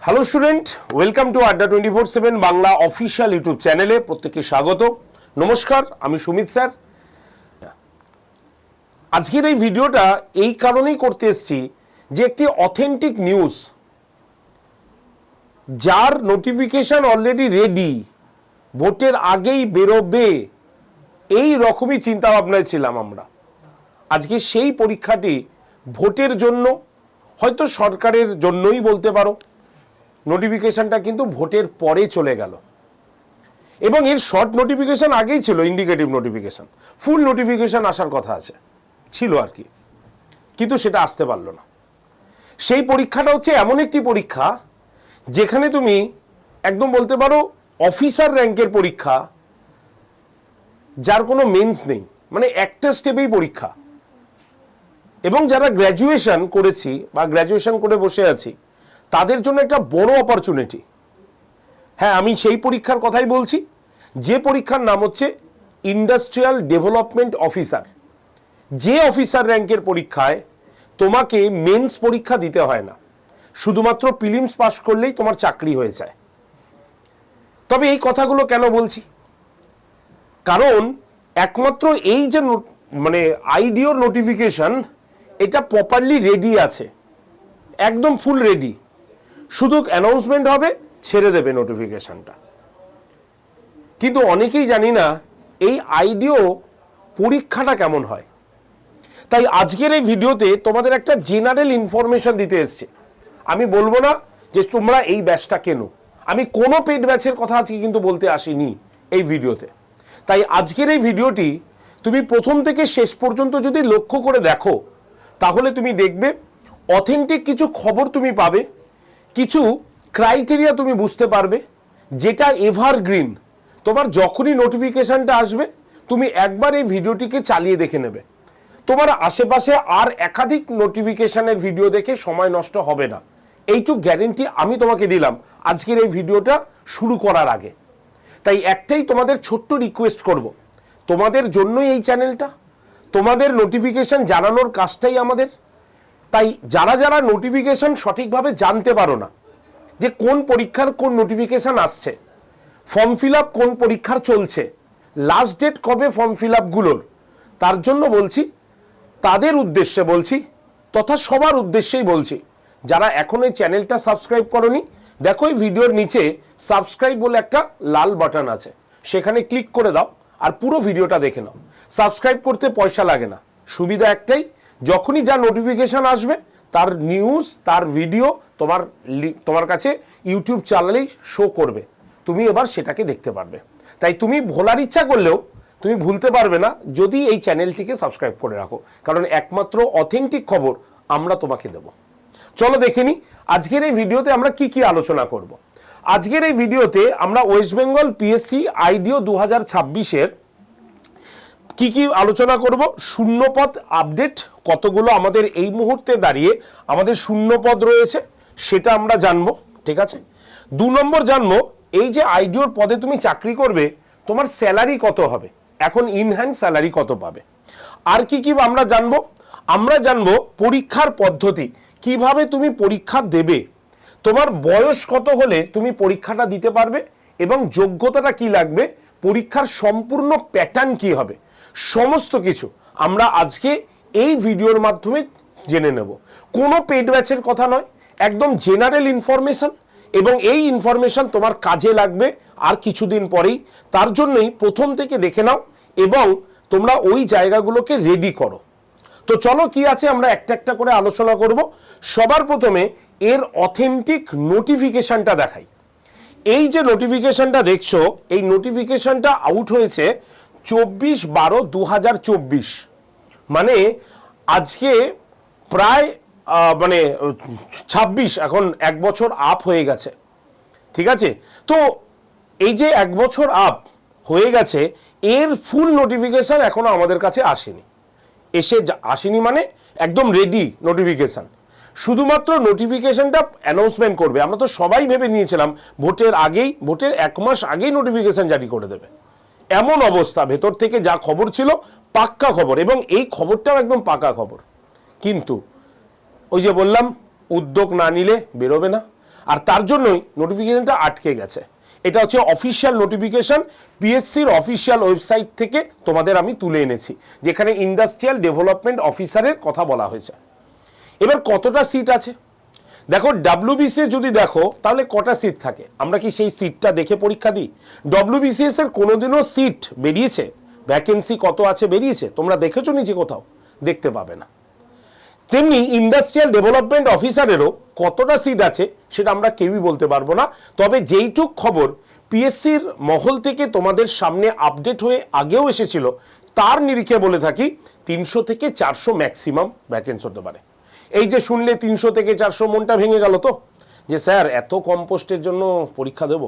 Hello student, welcome to আড্ডা 24/7 Bangla official YouTube চ্যানেলে প্রত্যেককে স্বাগত। নমস্কার, আমি সুমিত স্যার। আজকের এই ভিডিওটা এই কারণেই করতে এসেছি যে একটি অথেন্টিক নিউজ যার নোটিফিকেশন অলরেডি রেডি, ভোটের আগেই বেরোবে, এই রকমই চিন্তাভাবনায় ছিলাম আমরা। আজকে সেই পরীক্ষাটি ভোটের জন্য, হয়তো সরকারের জন্যই বলতে পারো, নোটিফিকেশনটা কিন্তু ভোটের পরে চলে গেল এবং এর শর্ট নোটিফিকেশন আগেই ছিল, ইন্ডিকেটিভ নোটিফিকেশন। ফুল নোটিফিকেশন আসার কথা ছিল আর কি, কিন্তু সেটা আসতে পারলো না। সেই পরীক্ষাটা হচ্ছে এমন একটি পরীক্ষা যেখানে তুমি একদম বলতে পারো অফিসার র্যাঙ্কের পরীক্ষা, যার কোনো মেন্স নেই, মানে একটা স্টেপেই পরীক্ষা। এবং যারা গ্র্যাজুয়েশন করেছি বা গ্র্যাজুয়েশন করে বসে আছি তাদের জন্য একটা বড় অপরচুনিটি। হ্যাঁ, আমি সেই পরীক্ষার কথাই বলছি, যে পরীক্ষার নাম হচ্ছে ইন্ডাস্ট্রিয়াল ডেভেলপমেন্ট অফিসার। যে অফিসার র্যাঙ্কের পরীক্ষায় তোমাকে মেন্স পরীক্ষা দিতে হয় না, শুধুমাত্র প্রিলিমস পাস করলেই তোমার চাকরি হয়ে যায়। তবে এই কথাগুলো কেন বলছি? কারণ একমাত্র এই যে আইডিওর নোটিফিকেশন, এটা প্রপারলি রেডি আছে, একদম ফুল রেডি। শুধু অ্যানাউন্সমেন্ট হবে, ছেড়ে দেবে নোটিফিকেশনটা। কিন্তু অনেকেই জানি না এই আইডিও পরীক্ষাটা কেমন হয়। তাই আজকের এই ভিডিওতে তোমাদের একটা জেনারেল ইনফরমেশন দিতে এসছে। আমি বলবো না যে তোমরা এই ব্যাচটা কেনো, আমি কোনো পেড ব্যাচের কথা আজকে কিন্তু বলতে আসিনি এই ভিডিওতে। তাই আজকের এই ভিডিওটি তুমি প্রথম থেকে শেষ পর্যন্ত যদি লক্ষ্য করে দেখো, তাহলে তুমি দেখবে অথেন্টিক কিছু খবর তুমি পাবে, কিছু ক্রাইটেরিয়া তুমি বুঝতে পারবে, যেটা এভারগ্রিন। তোমার যখনই নোটিফিকেশনটা আসবে, তুমি একবার এই ভিডিওটিকে চালিয়ে দেখে নেবে। তোমার আশেপাশে আর একাধিক নোটিফিকেশনের ভিডিও দেখে সময় নষ্ট হবে না, এইটুকু গ্যারেন্টি আমি তোমাকে দিলাম আজকের এই ভিডিওটা শুরু করার আগে। তাই একটাই তোমাদের ছোট্ট রিকোয়েস্ট করব, তোমাদের জন্যই এই চ্যানেলটা, তোমাদের নোটিফিকেশন জানানোর কাজটাই আমাদের। তাই যারা যারা নোটিফিকেশন সঠিকভাবে জানতে পারো না, যে কোন পরীক্ষার কোন নোটিফিকেশন আসছে, ফর্ম ফিল আপ কোন পরীক্ষার চলছে, লাস্ট ডেট কবে ফর্ম ফিল আপগুলোর, তার জন্য বলছি, তাদের উদ্দেশ্যে বলছি, তথা সবার উদ্দেশ্যেই বলছি, যারা এখন এই চ্যানেলটা সাবস্ক্রাইব করোনি, দেখো এই ভিডিওর নিচে সাবস্ক্রাইব বলে একটা লাল বাটন আছে, সেখানে ক্লিক করে দাও আর পুরো ভিডিওটা দেখে নাও। সাবস্ক্রাইব করতে পয়সা লাগে না, সুবিধা একটাই, যখনই যা নোটিফিকেশন আসবে তার নিউজ, তার ভিডিও তোমার কাছে ইউটিউব চ্যানেলেই শো করবে, তুমি এবার সেটাকে দেখতে পারবে। তাই তুমি ভোলার ইচ্ছা করলেও তুমি ভুলতে পারবে না যদি এই চ্যানেলটিকে সাবস্ক্রাইব করে রাখো, কারণ একমাত্র অথেন্টিক খবর আমরা তোমাকে দেব। চলো দেখে নিই আজকের এই ভিডিওতে আমরা কি কি আলোচনা করব। আজকের এই ভিডিওতে আমরা ওয়েস্ট বেঙ্গল পিএসসি আইডিও 2026-এর কি কি আলোচনা করব। শূন্যপদ আপডেট, কতগুলো আমাদের এই মুহূর্তে দাঁড়িয়ে আমাদের শূন্যপদ রয়েছে সেটা আমরা জানবো, ঠিক আছে। 2 নম্বর জানবো, এই যে আইডিওর পদে তুমি চাকরি করবে, তোমার স্যালারি কত হবে, এখন ইন হ্যান্ড স্যালারি কত পাবে। আর কি কি আমরা জানবো পরীক্ষার পদ্ধতি, কিভাবে তুমি পরীক্ষা দেবে, তোমার বয়স কত হলে তুমি পরীক্ষাটা দিতে পারবে এবং যোগ্যতাটা কি লাগবে, পরীক্ষার সম্পূর্ণ প্যাটার্ন কি হবে, সমস্ত কিছু আমরা আজকে এই ভিডিওর মাধ্যমে জেনে নেব। কোনো পেড ব্যাচের কথা নয়, একদম জেনারেল ইনফরমেশন, এবং এই ইনফরমেশন তোমার কাজে লাগবে আর কিছুদিন পরেই। তার জন্যই প্রথম থেকে দেখে নাও এবং তোমরা ওই জায়গাগুলোকে রেডি করো। তো চলো কি আছে আমরা একটা একটা করে আলোচনা করব। সবার প্রথমে এর অথেন্টিক নোটিফিকেশনটা দেখাই। এই যে নোটিফিকেশনটা দেখছো, এই নোটিফিকেশনটা আউট হয়েছে 24/12/2024, মানে আজকে প্রায় 26, এখন 1 বছর আপ হয়ে গেছে, ঠিক আছে। তো এই যে 1 বছর আপ হয়ে গেছে, এর ফুল নোটিফিকেশন এখনো আমাদের কাছে আসেনি, মানে একদম রেডি নোটিফিকেশন। শুধুমাত্র নোটিফিকেশনটা অ্যানাউন্সমেন্ট করবে। আমরা তো সবাই ভেবে নিয়েছিলাম ভোটের 1 মাস আগেই নোটিফিকেশন জারি করে দেবে, এমন অবস্থা। ভেতর থেকে যা খবর ছিল পাক্কা খবর, এবং এই খবরটাও একদম পাকা খবর। কিন্তু ওই যে বললাম, উদ্যোগ না নিলে বেরোবে না। আর তার জন্যই নোটিফিকেশনটা আটকে গেছে। এটা হচ্ছে অফিসিয়াল নোটিফিকেশন, পিএসসির অফিসিয়াল ওয়েবসাইট থেকে তোমাদের আমি তুলে এনেছি, যেখানে ইন্ডাস্ট্রিয়াল ডেভেলপমেন্ট অফিসারের কথা বলা হয়েছে। এবার কতটা সিট আছে দেখো, ডাব্লিউবিসিএস যদি দেখো তাহলে কটা সিট থাকে, আমরা কি সেই সিটটা দেখে পরীক্ষা দিই? ডাব্লিউবিসিএস এর কোনোদিনও সিট বেরিয়েছে, ভ্যাকেন্সি কত আছে বেরিয়েছে তোমরা দেখেছো নিচে কোথাও? দেখতে পাবে না। তেমনি ইন্ডাস্ট্রিয়াল ডেভেলপমেন্ট অফিসারেরও কতটা সিট আছে সেটা আমরা কেউই বলতে পারবো না। তবে যেইটুক খবর পিএসসির মহল থেকে তোমাদের সামনে আপডেট হয়ে আগেও এসেছিল, তার নিরিখে বলে থাকি 300 থেকে 400 ম্যাক্সিমাম ভ্যাকেন্সি হতে পারে। এই যে শুনলে 300 থেকে 400, মনটা ভেঙে গেল তো, যে স্যার এত কম পোস্টের জন্য পরীক্ষা দেব।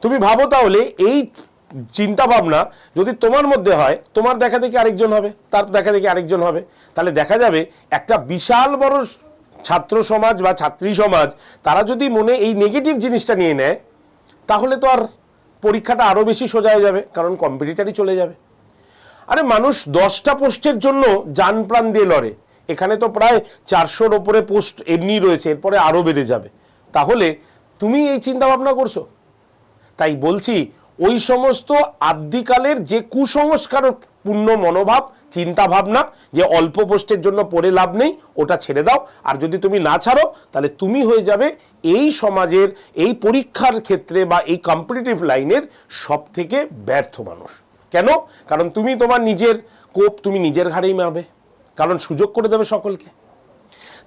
তুমি ভাবো তাহলে এই চিন্তা ভাবনা যদি তোমার মধ্যে হয়, তোমার দেখা দেখি আরেকজন হবে, তার দেখা দেখি আরেকজন হবে, তাহলে দেখা যাবে একটা বিশাল বড় ছাত্র সমাজ বা ছাত্রী সমাজ তারা যদি মনে এই নেগেটিভ জিনিসটা নিয়ে নেয়, তাহলে তো আর পরীক্ষাটা আরও বেশি সোজা হয়ে যাবে, কারণ কম্পিটিটারই চলে যাবে। আরে মানুষ 10টা পোস্টের জন্য জান প্রাণ দিয়ে লড়ে, এখানে তো প্রায় 400-র ওপরে পোস্ট এমনি রয়েছে, এরপরে আরও বেড়ে যাবে। তাহলে তুমি এই চিন্তা ভাবনা করছো? তাই বলছি, ওই সমস্ত আদ্যিকালের যে কুসংস্কার পূর্ণ মনোভাব, চিন্তা ভাবনা যে অল্প পোস্টের জন্য পড়ে লাভ নেই, ওটা ছেড়ে দাও। আর যদি তুমি না ছাড়ো তাহলে তুমি হয়ে যাবে এই সমাজের এই পরীক্ষার ক্ষেত্রে বা এই কম্পিটিটিভ লাইনের সব থেকে ব্যর্থ মানুষ। কেন? কারণ তুমি তোমার নিজের কোপ তুমি নিজের ঘাড়েই মারবে, কারণ সুযোগ করে দেবে সকলকে।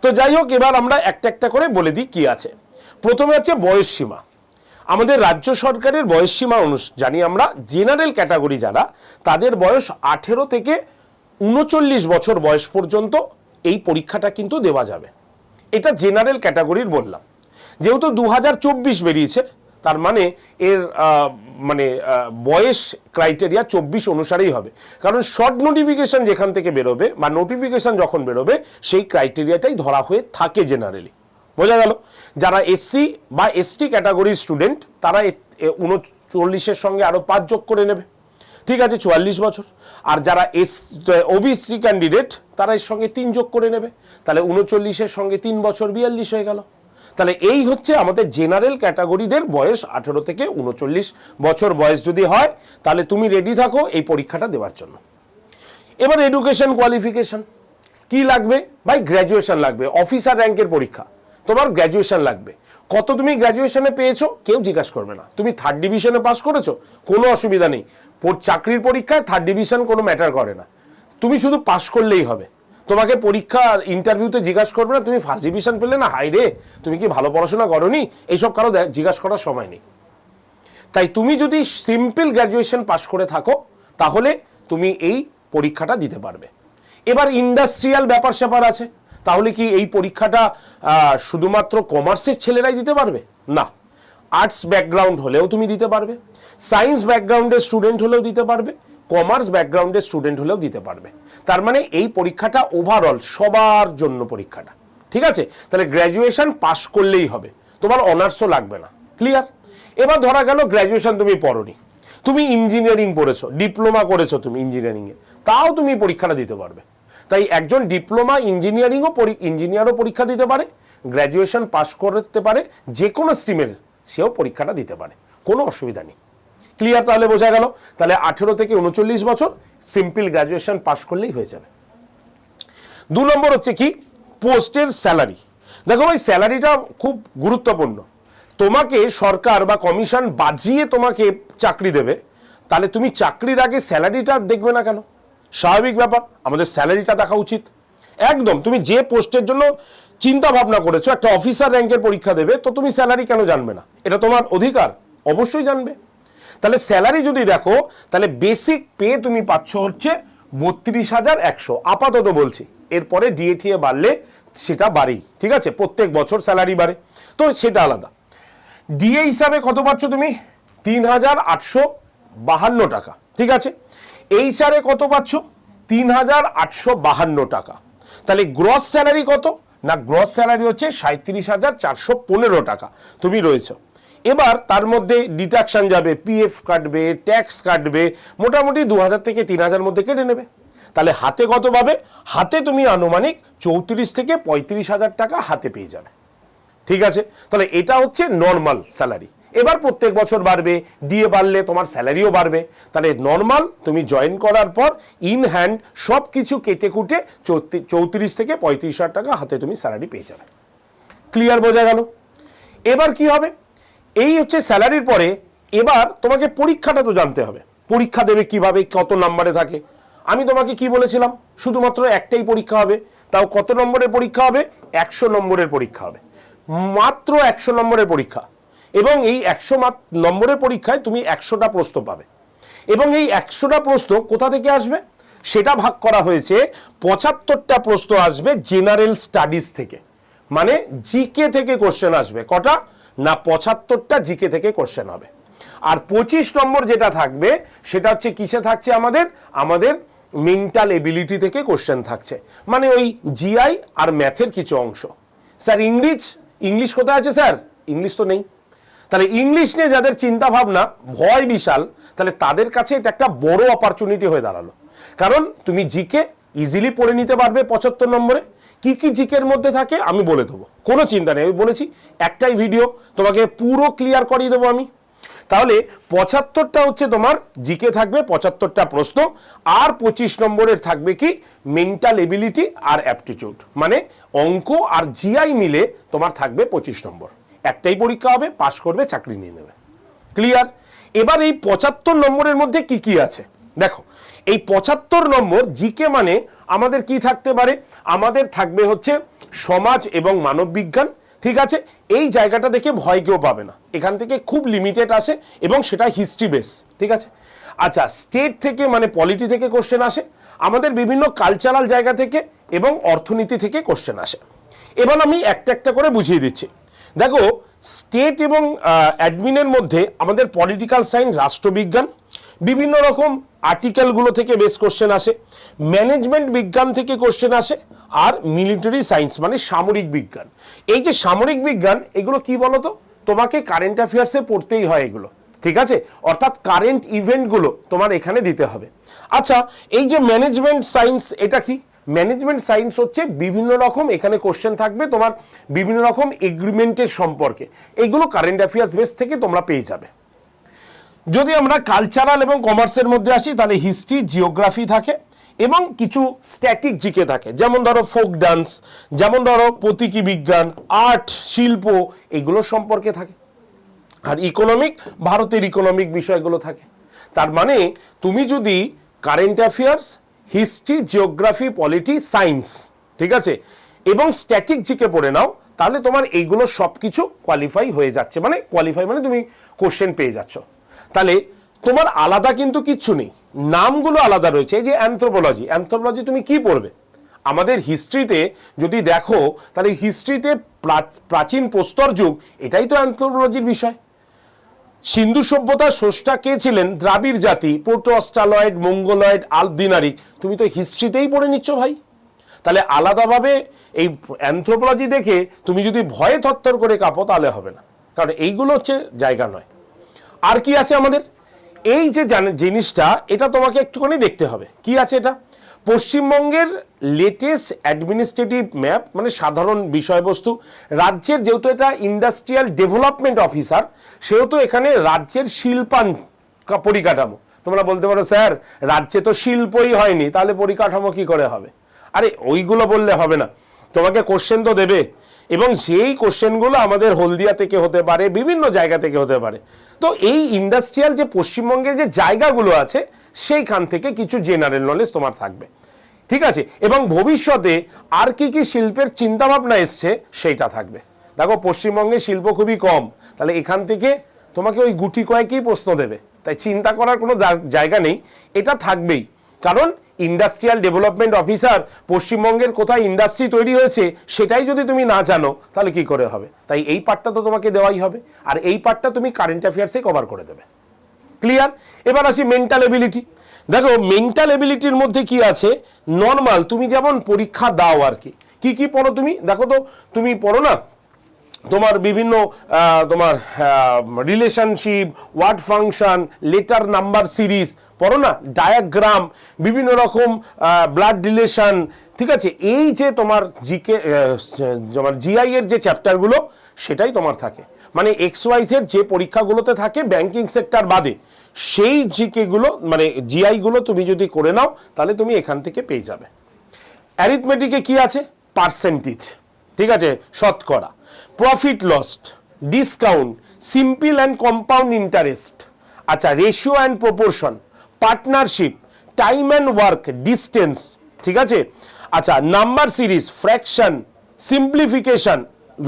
তো যাই হোক, এবার আমরা একটা একটা করে বলে দিই কি আছে। প্রথমে হচ্ছে বয়স সীমা। আমাদের রাজ্য সরকারের বয়স সীমা জানি আমরা, জেনারেল ক্যাটাগরি যারা, তাদের বয়স 18 থেকে 39 বছর বয়স পর্যন্ত এই পরীক্ষাটা কিন্তু দেওয়া যাবে। এটা জেনারেল ক্যাটাগরির বললাম। যেহেতু 2024 বেরিয়েছে, তার মানে এর বয়স ক্রাইটেরিয়া 24 অনুসারেই হবে, কারণ শর্ট নোটিফিকেশন যেখান থেকে বেরোবে বা নোটিফিকেশন যখন বেরোবে সেই ক্রাইটেরিয়াটাই ধরা হয়ে থাকে জেনারেলি। বোঝা গেল? যারা এসসি বা এসটি ক্যাটাগরির স্টুডেন্ট তারা 39-এর সঙ্গে আরও 5 যোগ করে নেবে, ঠিক আছে, 44 বছর। আর যারা ওবিসি ক্যান্ডিডেট তারা এর সঙ্গে 3 যোগ করে নেবে, তাহলে 39-এর সঙ্গে 3 বছর 42 হয়ে গেল। তাহলে এই হচ্ছে আমাদের জেনারেল ক্যাটাগরিদের বয়স। 18 থেকে 39 বছর বয়স যদি হয় তাহলে তুমি রেডি থাকো এই পরীক্ষাটা দেওয়ার জন্য। এবার এডুকেশন কোয়ালিফিকেশন কি লাগবে? ভাই গ্র্যাজুয়েশন লাগবে। অফিসার র্যাঙ্কের পরীক্ষা, তোমার গ্র্যাজুয়েশন লাগবে। কত তুমি গ্র্যাজুয়েশনে পেয়েছো কেউ জিজ্ঞাসা করবে না। তুমি 3rd ডিভিশনে পাস করেছো, কোনো অসুবিধা নেই। চাকরির পরীক্ষায় 3rd ডিভিশন কোনো ম্যাটার করে না, তুমি শুধু পাস করলেই হবে। তোমাকে পরীক্ষা ইন্টারভিউতে জিজ্ঞাসা করবে না তুমি 1st ডিভিশন পেলে না, হাই রে তুমি কি ভালো পড়াশোনা করোনি, এইসব কারো জিজ্ঞাসা করার সময় নেই। তাই তুমি যদি সিম্পল গ্র্যাজুয়েশন পাস করে থাকো তাহলে তুমি এই পরীক্ষাটা দিতে পারবে। এবার ইন্ডাস্ট্রিয়াল ব্যাপার স্যাপার আছে, তাহলে কি এই পরীক্ষাটা শুধুমাত্র কমার্সের ছেলেরাই দিতে পারবে? না, আর্টস ব্যাকগ্রাউন্ড হলেও তুমি দিতে পারবে, সায়েন্স ব্যাকগ্রাউন্ডের স্টুডেন্ট হলেও দিতে পারবে, কমার্স ব্যাকগ্রাউন্ডের স্টুডেন্ট হলেও দিতে পারবে। তার মানে এই পরীক্ষাটা ওভারঅল সবার জন্য পরীক্ষাটা, ঠিক আছে? তাহলে গ্র্যাজুয়েশন পাস করলেই হবে, তোমার অনার্সও লাগবে না। ক্লিয়ার? এবার ধরা গেল গ্র্যাজুয়েশন তুমি পড়োনি, তুমি ইঞ্জিনিয়ারিং পড়েছো, ডিপ্লোমা করেছো তুমি ইঞ্জিনিয়ারিংয়ে, তাও তুমি পরীক্ষাটা দিতে পারবে। তাই একজন ডিপ্লোমা ইঞ্জিনিয়ারও পরীক্ষা দিতে পারে, গ্র্যাজুয়েশন পাস করতে পারে, যে কোনো স্ট্রিমের সেও পরীক্ষাটা দিতে পারে, কোনো অসুবিধা নেই। ক্লিয়ার? তাহলে বোঝা গেল। তাহলে 18 থেকে 39 বছর সিম্পল গ্র্যাজুয়েশন পাস করলেই হয়ে যাবে। 2 নম্বর হচ্ছে কি, পোস্টের স্যালারি। দেখো ভাই, স্যালারিটা খুব গুরুত্বপূর্ণ। তোমাকে সরকার বা কমিশন বাজিয়ে তোমাকে চাকরি দেবে, তাহলে তুমি চাকরির আগে স্যালারিটা দেখবে না কেন? স্বাভাবিক ব্যাপার, আমাদের স্যালারিটা দেখা উচিত। একদম, তুমি যে পোস্টের জন্য চিন্তা ভাবনা করেছো, একটা অফিসার র্যাঙ্কের পরীক্ষা দেবে, তো তুমি স্যালারি কেন জানবে না? এটা তোমার অধিকার, অবশ্যই জানবে। তাহলে স্যালারি যদি দেখো, তাহলে বেসিক পে তুমি পাচ্ছ হচ্ছে 32,100 আপাতত বলছি, এরপরে ডিএটিএ বাড়লে সেটা বাড়েই, ঠিক আছে? প্রত্যেক বছর স্যালারি বাড়ে, তো সেটা আলাদা। ডিএ হিসাবে কত পাচ্ছ তুমি? 3,852 টাকা, ঠিক আছে? এইচআরে কত পাচ্ছ? 3,852 টাকা। তাহলে গ্রস স্যালারি কত? না, গ্রস স্যালারি হচ্ছে 37,415 টাকা তুমি রয়েছ। এবার তার মধ্যে ডিডাকশন যাবে, পিএফ কাটবে, ট্যাক্স কাটবে, মোটামুটি 2,000 থেকে 3,000 মধ্যে কেটে নেবে। তাহলে হাতে কত পাবে? হাতে তুমি আনুমানিক 34 থেকে 35,000 টাকা হাতে পেয়ে যাবে। ঠিক আছে, তাহলে এটা হচ্ছে নর্মাল স্যালারি। এবার প্রত্যেক বছর বাড়বে, ডিএ বাড়লে তোমার স্যালারিও বাড়বে। তাহলে নর্মাল তুমি জয়েন করার পর ইন হ্যান্ড সব কিছু কেটে কুটে 34 থেকে 35,000 টাকা হাতে তুমি স্যালারি পেয়ে যাবে। ক্লিয়ার, বোঝা গেল? এবার কি হবে, এই হচ্ছে স্যালারির পরে এবার তোমাকে পরীক্ষাটা তো জানতে হবে। পরীক্ষা দেবে কিভাবে, কত নম্বরে থাকে। আমি তোমাকে কি বলেছিলাম, শুধুমাত্র একটাই পরীক্ষা হবে, তাও কত নম্বরের পরীক্ষা হবে? 100 নম্বরের পরীক্ষা হবে, মাত্র 100 নম্বরের পরীক্ষা। এবং এই 100 নম্বরের পরীক্ষায় তুমি 100টা প্রশ্ন পাবে। এবং এই 100টা প্রশ্ন কোথা থেকে আসবে সেটা ভাগ করা হয়েছে। 75টা প্রশ্ন আসবে জেনারেল স্টাডিজ থেকে, মানে জিকে থেকে কোশ্চেন আসবে। কটা না, 75টা জিকে থেকে কোশ্চেন হবে। আর 25 নম্বর যেটা থাকবে সেটা হচ্ছে কিসে থাকছে, আমাদের মেন্টাল এবিলিটি থেকে কোশ্চেন থাকছে, মানে ওই জিআই আর ম্যাথের কিছু অংশ। স্যার ইংলিশ কোথায় আছে স্যার? ইংলিশ তো নেই। তাহলে ইংলিশ নিয়ে যাদের চিন্তা ভাবনা, ভয় বিশাল, তাহলে তাদের কাছে এটা একটা বড় অপরচুনিটি হয়ে দাঁড়ালো। কারণ তুমি জিকে ইজিলি পড়ে নিতে পারবে 75 নম্বরে। কি কি জিকের মধ্যে থাকে আমি বলে দেবো, কোনো চিন্তা নেই। আমি বলেছি একটাই ভিডিও তোমাকে পুরো ক্লিয়ার করিয়ে দেবো আমি। তাহলে 75টা হচ্ছে তোমার জিকে থাকবে, 75টা প্রশ্ন। আর 25 নম্বরের থাকবে কি মেন্টাল এবিলিটি আর অ্যাপটিটিউড, মানে অঙ্ক আর জিআই মিলে তোমার থাকবে 25 নম্বর। একটাই পরীক্ষা হবে, পাশ করবে, চাকরি নিয়ে নেবে। ক্লিয়ার? এবার এই 75 নম্বরের মধ্যে কি কি আছে দেখো। এই 75 নম্বর জিকে মানে আমাদের কি থাকতে পারে, আমাদের থাকবে হচ্ছে সমাজ এবং মানব বিজ্ঞান। ঠিক আছে, এই জায়গাটা দেখে ভয় কেউ পাবে না, এখান থেকে খুব লিমিটেড আসে এবং সেটা হিস্ট্রি বেস। ঠিক আছে, আচ্ছা, স্টেট থেকে মানে পলিটি থেকে কোশ্চেন আসে, আমাদের বিভিন্ন কালচারাল জায়গা থেকে এবং অর্থনীতি থেকে কোশ্চেন আসে। এবার আমি একটা একটা করে বুঝিয়ে দিচ্ছি। দেখো, স্টেট এবং অ্যাডমিনের মধ্যে আমাদের পলিটিক্যাল সায়েন্স, রাষ্ট্রবিজ্ঞান, বিভিন্ন রকম আর্টিকেলগুলো থেকে বেশ কোশ্চেন আসে। ম্যানেজমেন্ট বিজ্ঞান থেকে কোশ্চেন আসে। আর মিলিটারি সায়েন্স মানে সামরিক বিজ্ঞান। এই যে সামরিক বিজ্ঞান, এগুলো কি বলতো, তোমাকে কারেন্ট অ্যাফেয়ার্সে পড়তেই হয় এগুলো। ঠিক আছে, অর্থাৎ কারেন্ট ইভেন্টগুলো তোমার এখানে দিতে হবে। আচ্ছা, এই যে ম্যানেজমেন্ট সায়েন্স, এটা কি? ম্যানেজমেন্ট সায়েন্স হচ্ছে বিভিন্ন রকম, এখানে কোশ্চেন থাকবে তোমার বিভিন্ন রকম এগ্রিমেন্টের সম্পর্কে, এইগুলো কারেন্ট অ্যাফেয়ার্স বেস থেকে তোমরা পেয়ে যাবে। যদি আমরা কালচারাল এবং কমার্সের মধ্যে আসি, তাহলে হিস্ট্রি, জিওগ্রাফি থাকে এবং কিছু স্ট্যাটিক জিকে থাকে, যেমন ধরো ফোক ডান্স, যেমন ধরো প্রতীকী বিজ্ঞান, আর্ট, শিল্প, এগুলো সম্পর্কে থাকে। আর ইকোনমিক, ভারতের ইকোনমিক বিষয়গুলো থাকে। তার মানে তুমি যদি current affairs, history, geography, polity, science, ঠিক আছে, এবং স্ট্যাটিক জিকে পড়ে নাও, তাহলে তোমার এইগুলো সব কিছু কোয়ালিফাই হয়ে যাচ্ছে। মানে কোয়ালিফাই মানে তুমি কোশ্চেন পেয়ে যাচ্ছ। তাহলে তোমার আলাদা কিন্তু কিচ্ছু নেই, নামগুলো আলাদা রয়েছে। এই যে অ্যানথ্রোপোলজি তুমি কি পড়বে? আমাদের হিস্ট্রিতে যদি দেখো, তাহলে হিস্ট্রিতে প্রাচীন প্রস্তর যুগ, এটাই তো অ্যানথ্রোপোলজির বিষয়। সিন্ধু সভ্যতার স্রষ্টা কে ছিলেন? দ্রাবিড় জাতি, প্রোটো অস্ট্রালয়েড, মঙ্গোলয়েড, আলপদিনারিক, তুমি তো হিস্ট্রিতেই পড়ে নিচ্ছ ভাই। তাহলে আলাদাভাবে এই অ্যানথ্রোপোলজি দেখে তুমি যদি ভয়ে থরথর করে কাঁপো, তাহলে হবে না, কারণ এইগুলো হচ্ছে জায়গা নয়। আর কি আছে আমাদের? এই যে জিনিসটা, এটা তোমাকে একটুখানি দেখতে হবে। কি আছে এটা? পশ্চিমবঙ্গের লেটেস্ট অ্যাডমিনিস্ট্রেটিভ ম্যাপ, মানে সাধারণ বিষয়বস্তু। রাজ্যের, যেহেতু এটা ইন্ডাস্ট্রিয়াল ডেভেলপমেন্ট অফিসার, সেহেতু এখানে রাজ্যের শিল্পায়ন পরিকাঠামো। তোমরা বলতে পারো স্যার রাজ্যে তো শিল্পই হয়নি, তাহলে পরিকাঠামো কি করে হবে? আরে ওইগুলো বললে হবে না, তোমাকে কোশ্চেন তো দেবে, এবং সেই কোশ্চেনগুলো আমাদের হলদিয়া থেকে হতে পারে, বিভিন্ন জায়গা থেকে হতে পারে। তো এই ইন্ডাস্ট্রিয়াল যে পশ্চিমবঙ্গের যে জায়গাগুলো আছে, সেইখান থেকে কিছু জেনারেল নলেজ তোমার থাকবে। ঠিক আছে, এবং ভবিষ্যতে আর কি কি শিল্পের চিন্তাভাবনা এসছে সেইটা থাকবে। দেখো, পশ্চিমবঙ্গে শিল্প খুবই কম, তাহলে এখান থেকে তোমাকে ওই গুটি কয়েকই প্রশ্ন দেবে, তাই চিন্তা করার কোনো জায়গা নেই, এটা থাকবেই। কারণ ইন্ডাস্ট্রিয়াল ডেভেলপমেন্ট অফিসার, পশ্চিমবঙ্গের কোথায় ইন্ডাস্ট্রি তৈরি হয়েছে সেটাই যদি তুমি না জানো, তাহলে কি করে হবে? তাই এই পার্টটা তো তোমাকে দেওয়াই হবে, আর এই পার্টটা তুমি কারেন্ট অ্যাফেয়ার্সে কভার করে দেবে। ক্লিয়ার? এবার আসি মেন্টাল এবিলিটি। দেখো, মেন্টাল এবিলিটির মধ্যে কি আছে? নর্মাল তুমি যেমন পরীক্ষা দাও আর কি, কি কি পড়ো তুমি? দেখো তো, তুমি পড়ো না তোমার বিভিন্ন তোমার relationship, word function, letter number series পড়ো না, ডায়াগ্রাম, বিভিন্ন রকম ব্লাড রিলেশন, ঠিক আছে, এই যে তোমার জিকে তোমার জিআই এর যে চ্যাপ্টারগুলো সেটাই তোমার থাকে, মানে XYZ যে পরীক্ষাগুলোতে থাকে ব্যাংকিং সেক্টর বাদে সেই জিকেগুলো মানে জিআইগুলো তুমি যদি করে নাও তাহলে তুমি এখান থেকে পেয়ে যাবে। অ্যারিথমেটিকে কি আছে? পার্সেন্টেজ, ঠিক আছে, শতকরা, profit lost, discount, simple and compound interest, আচ্ছা, ratio and proportion, partnership, time and work, distance, ঠিক আছে, আচ্ছা, নাম্বার সিরিজ, ফ্র্যাকশন, সিম্পলিফিকেশন,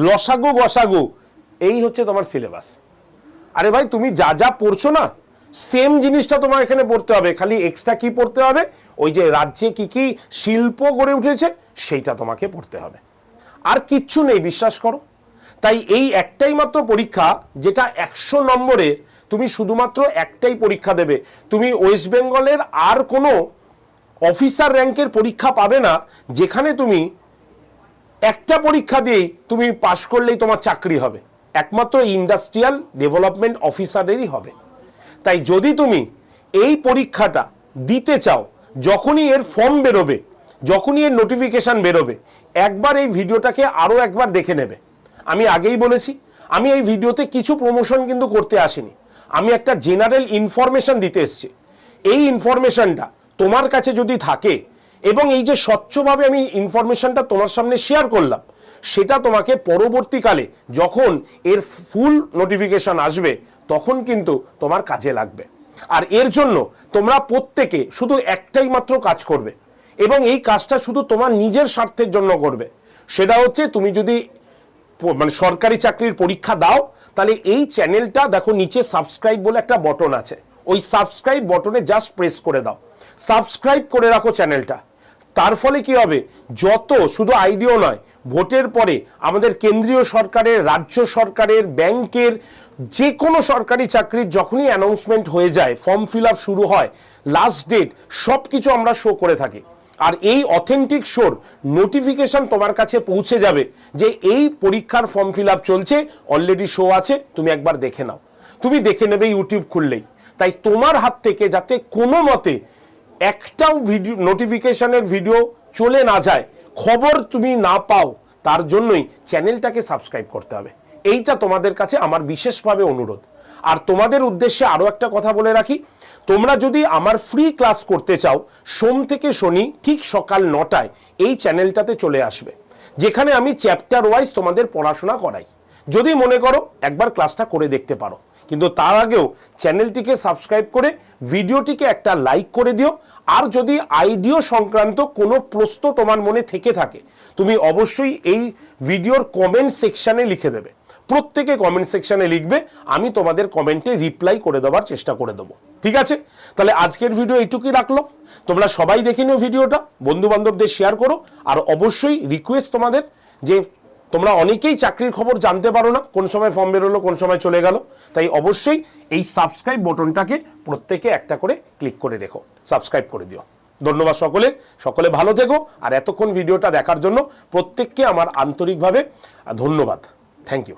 লসাগু গসাগু, এই হচ্ছে তোমার সিলেবাস। আরে ভাই তুমি যা যা পড়ছো না সেম জিনিসটা তোমার এখানে পড়তে হবে, খালি এক্সট্রা কি পড়তে হবে, ওই যে রাজ্যে কি কি শিল্প গড়ে উঠেছে সেইটা তোমাকে পড়তে হবে, আর কিচ্ছু নেই, বিশ্বাস করো। তাই এই একটাই মাত্র পরীক্ষা যেটা 100 নম্বরের, তুমি শুধুমাত্র একটাই পরীক্ষা দেবে, তুমি ওয়েস্ট বেঙ্গলের আর কোনো অফিসার র্যাঙ্কের পরীক্ষা পাবে না যেখানে তুমি একটা পরীক্ষা দিয়েই তুমি পাশ করলেই তোমার চাকরি হবে, একমাত্র ইন্ডাস্ট্রিয়াল ডেভেলপমেন্ট অফিসারেরই হবে। তাই যদি তুমি এই পরীক্ষাটা দিতে চাও, যখনই এর ফর্ম বেরোবে, যখনই এর নোটিফিকেশান বেরোবে, একবার এই ভিডিওটাকে আরও একবার দেখে নেবে। আমি আগেই বলেছি, আমি এই ভিডিওতে কিছু প্রমোশন কিন্তু করতে আসিনি, আমি একটা জেনারেল ইনফরমেশন দিতে এসেছি। এই ইনফরমেশনটা তোমার কাছে যদি থাকে এবং এই যে স্বচ্ছভাবে আমি ইনফরমেশনটা তোমার সামনে শেয়ার করলাম, সেটা তোমাকে পরবর্তীকালে যখন এর ফুল নোটিফিকেশন আসবে তখন কিন্তু তোমার কাজে লাগবে। আর এর জন্য তোমরা প্রত্যেকে শুধু একটাই মাত্র কাজ করবে, এবং এই কাজটা শুধু তোমার নিজের স্বার্থের জন্য করবে। সেটা হচ্ছে তুমি যদি মানে সরকারি চাকরির পরীক্ষা দাও তাহলে এই চ্যানেলটা দেখো, নিচে সাবস্ক্রাইব বলে একটা বটন আছে, ওই সাবস্ক্রাইব বটনে জাস্ট প্রেস করে দাও, সাবস্ক্রাইব করে রাখো চ্যানেলটা। তার ফলে কি হবে, যত শুধু আইডিও নয়, ভোটের পরে আমাদের কেন্দ্রীয় সরকারের, রাজ্য সরকারের, ব্যাংকের, যে কোনো সরকারি চাকরির যখনই অ্যানাউন্সমেন্ট হয়ে যায়, ফর্ম ফিল আপ শুরু হয়, লাস্ট ডেট, সব কিছু আমরা শো করে থাকি। আর এই অথেন্টিক শোর নোটিফিকেশন তোমার কাছে পৌঁছে যাবে যে এই পরীক্ষার ফর্ম ফিল আপ চলছে, অলরেডি শো আছে, তুমি একবার দেখে নাও, তুমি দেখে নেবে ইউটিউব খুললেই। তাই তোমার হাত থেকে যাতে কোনো মতে একটাও ভিডিও নোটিফিকেশনের ভিডিও চলে না যায়, খবর তুমি না পাও, তার জন্যই চ্যানেলটাকে সাবস্ক্রাইব করতে হবে। এইটা তোমাদের কাছে আমার বিশেষভাবে অনুরোধ। আর তোমাদের উদ্দেশ্যে আরও একটা কথা বলে রাখি, তোমরা যদি আমার ফ্রি ক্লাস করতে চাও, সোম থেকে শনি ঠিক সকাল 9টায় এই চ্যানেলটাতে চলে আসবে, যেখানে আমি চ্যাপ্টার ওয়াইজ তোমাদের পড়াশোনা করাই। যদি মনে করো একবার ক্লাসটা করে দেখতে পারো, কিন্তু তার আগেও চ্যানেলটিকে সাবস্ক্রাইব করে ভিডিওটিকে একটা লাইক করে দিও। আর যদি আইডিও সংক্রান্ত কোনো প্রশ্ন তোমার মনে থেকে থাকে, তুমি অবশ্যই এই ভিডিওর কমেন্ট সেকশানে লিখে দেবে, প্রত্যেকে কমেন্ট সেকশানে লিখবে, আমি তোমাদের কমেন্টে রিপ্লাই করে দেওয়ার চেষ্টা করে দেবো, ঠিক আছে? তাহলে আজকের ভিডিও এইটুকুই রাখলো, তোমরা সবাই দেখে নিও ভিডিওটা, বন্ধু বান্ধবদের শেয়ার করো। আর অবশ্যই রিকোয়েস্ট তোমাদের যে তোমরা অনেকেই চাকরির খবর জানতে পারো না, কোন সময় ফর্ম বেরোলো, কোন সময় চলে গেল, তাই অবশ্যই এই সাবস্ক্রাইব বটনটাকে প্রত্যেকে একটা করে ক্লিক করে রেখো, সাবস্ক্রাইব করে দিও। ধন্যবাদ সকলের, সকলে ভালো থেকো। আর এতক্ষণ ভিডিওটা দেখার জন্য প্রত্যেককে আমার আন্তরিকভাবে ধন্যবাদ, থ্যাংক ইউ।